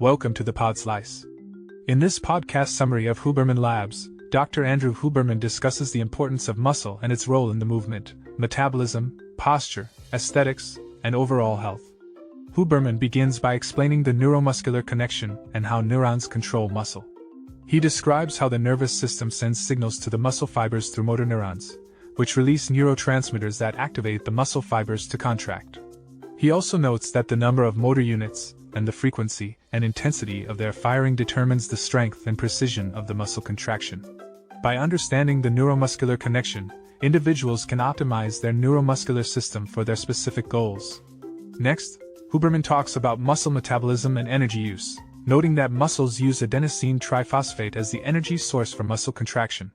Welcome to the Pod Slice. In this podcast summary of Huberman Labs, Dr. Andrew Huberman discusses the importance of muscle and its role in the movement, metabolism, posture, aesthetics, and overall health. Huberman begins by explaining the neuromuscular connection and how neurons control muscle. He describes how the nervous system sends signals to the muscle fibers through motor neurons, which release neurotransmitters that activate the muscle fibers to contract. He also notes that the number of motor units and the frequency and intensity of their firing determines the strength and precision of the muscle contraction. By understanding the neuromuscular connection, individuals can optimize their neuromuscular system for their specific goals. Next, Huberman talks about muscle metabolism and energy use, noting that muscles use adenosine triphosphate as the energy source for muscle contraction.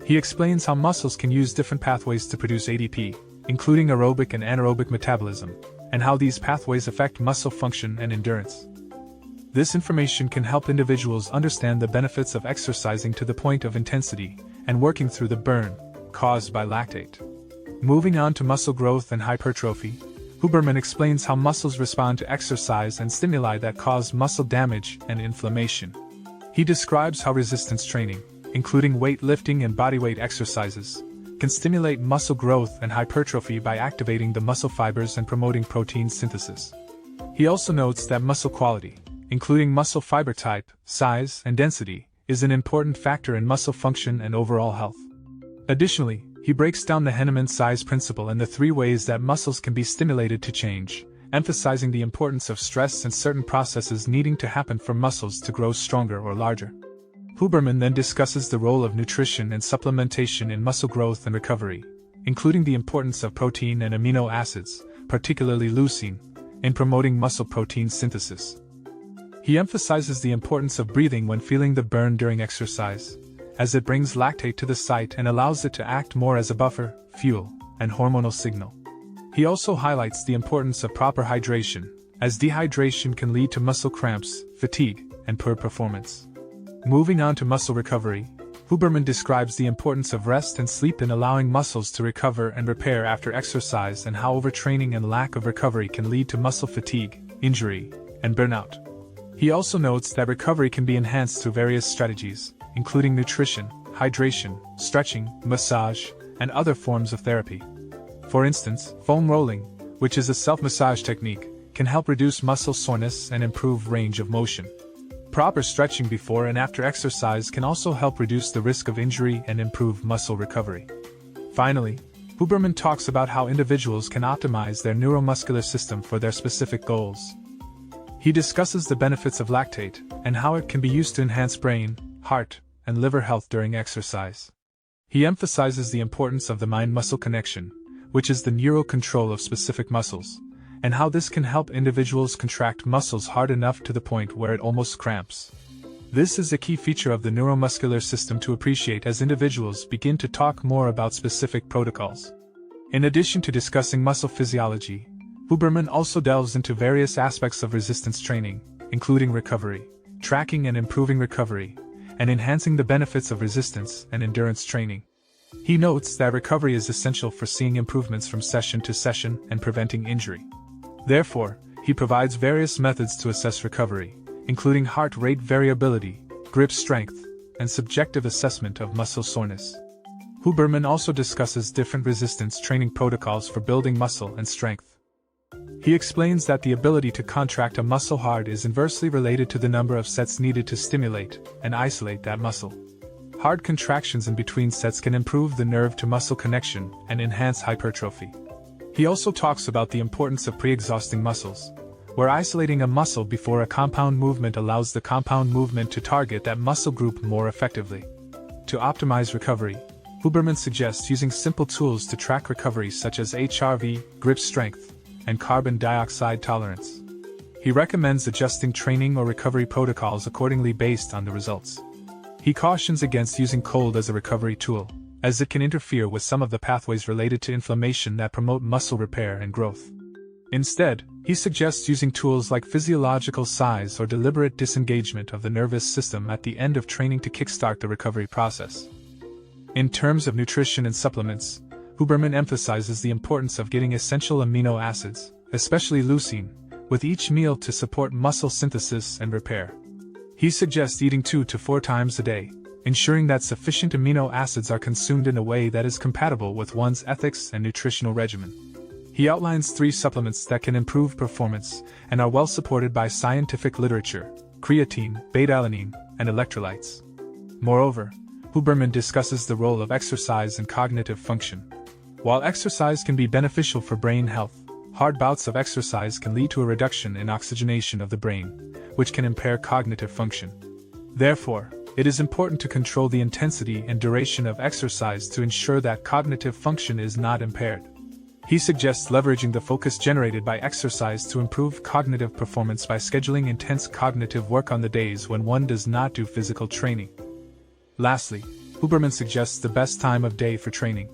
He explains how muscles can use different pathways to produce ATP, including aerobic and anaerobic metabolism, and how these pathways affect muscle function and endurance. This information can help individuals understand the benefits of exercising to the point of intensity and working through the burn caused by lactate. Moving on to muscle growth and hypertrophy, Huberman explains how muscles respond to exercise and stimuli that cause muscle damage and inflammation. He describes how resistance training, including weightlifting and bodyweight exercises, can stimulate muscle growth and hypertrophy by activating the muscle fibers and promoting protein synthesis. He also notes that muscle quality, including muscle fiber type, size, and density, is an important factor in muscle function and overall health. Additionally, he breaks down the Henneman size principle and the 3 ways that muscles can be stimulated to change, emphasizing the importance of stress and certain processes needing to happen for muscles to grow stronger or larger. Huberman then discusses the role of nutrition and supplementation in muscle growth and recovery, including the importance of protein and amino acids, particularly leucine, in promoting muscle protein synthesis. He emphasizes the importance of breathing when feeling the burn during exercise, as it brings lactate to the site and allows it to act more as a buffer, fuel, and hormonal signal. He also highlights the importance of proper hydration, as dehydration can lead to muscle cramps, fatigue, and poor performance. Moving on to muscle recovery, Huberman describes the importance of rest and sleep in allowing muscles to recover and repair after exercise and how overtraining and lack of recovery can lead to muscle fatigue, injury, and burnout. He also notes that recovery can be enhanced through various strategies, including nutrition, hydration, stretching, massage, and other forms of therapy. For instance, foam rolling, which is a self-massage technique, can help reduce muscle soreness and improve range of motion. Proper stretching before and after exercise can also help reduce the risk of injury and improve muscle recovery. Finally, Huberman talks about how individuals can optimize their neuromuscular system for their specific goals. He discusses the benefits of lactate and how it can be used to enhance brain, heart, and liver health during exercise. He emphasizes the importance of the mind-muscle connection, which is the neural control of specific muscles, and how this can help individuals contract muscles hard enough to the point where it almost cramps. This is a key feature of the neuromuscular system to appreciate as individuals begin to talk more about specific protocols. In addition to discussing muscle physiology, Huberman also delves into various aspects of resistance training, including recovery, tracking and improving recovery, and enhancing the benefits of resistance and endurance training. He notes that recovery is essential for seeing improvements from session to session and preventing injury. Therefore, he provides various methods to assess recovery, including heart rate variability, grip strength, and subjective assessment of muscle soreness. Huberman also discusses different resistance training protocols for building muscle and strength. He explains that the ability to contract a muscle hard is inversely related to the number of sets needed to stimulate and isolate that muscle. Hard contractions in between sets can improve the nerve-to-muscle connection and enhance hypertrophy. He also talks about the importance of pre-exhausting muscles, where isolating a muscle before a compound movement allows the compound movement to target that muscle group more effectively. To optimize recovery, Huberman suggests using simple tools to track recovery such as HRV, grip strength, and carbon dioxide tolerance. He recommends adjusting training or recovery protocols accordingly based on the results. He cautions against using cold as a recovery tool, as it can interfere with some of the pathways related to inflammation that promote muscle repair and growth. Instead, he suggests using tools like physiological size or deliberate disengagement of the nervous system at the end of training to kickstart the recovery process. In terms of nutrition and supplements, Huberman emphasizes the importance of getting essential amino acids, especially leucine, with each meal to support muscle synthesis and repair. He suggests eating 2 to 4 times a day, ensuring that sufficient amino acids are consumed in a way that is compatible with one's ethics and nutritional regimen. He outlines 3 supplements that can improve performance and are well supported by scientific literature: creatine, beta-alanine, and electrolytes. Moreover, Huberman discusses the role of exercise in cognitive function. While exercise can be beneficial for brain health, hard bouts of exercise can lead to a reduction in oxygenation of the brain, which can impair cognitive function. Therefore, it is important to control the intensity and duration of exercise to ensure that cognitive function is not impaired. He suggests leveraging the focus generated by exercise to improve cognitive performance by scheduling intense cognitive work on the days when one does not do physical training. Lastly, Huberman suggests the best time of day for training.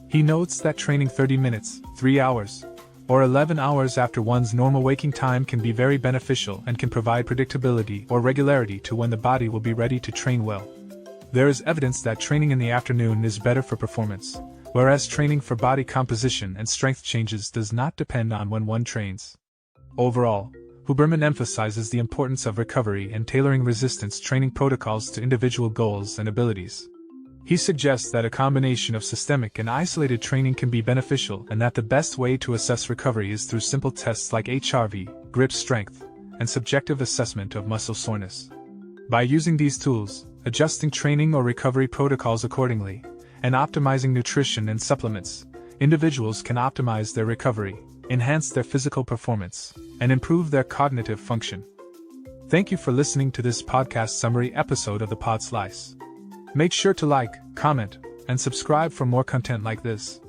He notes that training 30 minutes, 3 hours, or 11 hours after one's normal waking time can be very beneficial and can provide predictability or regularity to when the body will be ready to train well. There is evidence that training in the afternoon is better for performance, whereas training for body composition and strength changes does not depend on when one trains. Overall, Huberman emphasizes the importance of recovery and tailoring resistance training protocols to individual goals and abilities. He suggests that a combination of systemic and isolated training can be beneficial and that the best way to assess recovery is through simple tests like HRV, grip strength, and subjective assessment of muscle soreness. By using these tools, adjusting training or recovery protocols accordingly, and optimizing nutrition and supplements, individuals can optimize their recovery, enhance their physical performance, and improve their cognitive function. Thank you for listening to this podcast summary episode of the Pod Slice. Make sure to like, comment, and subscribe for more content like this.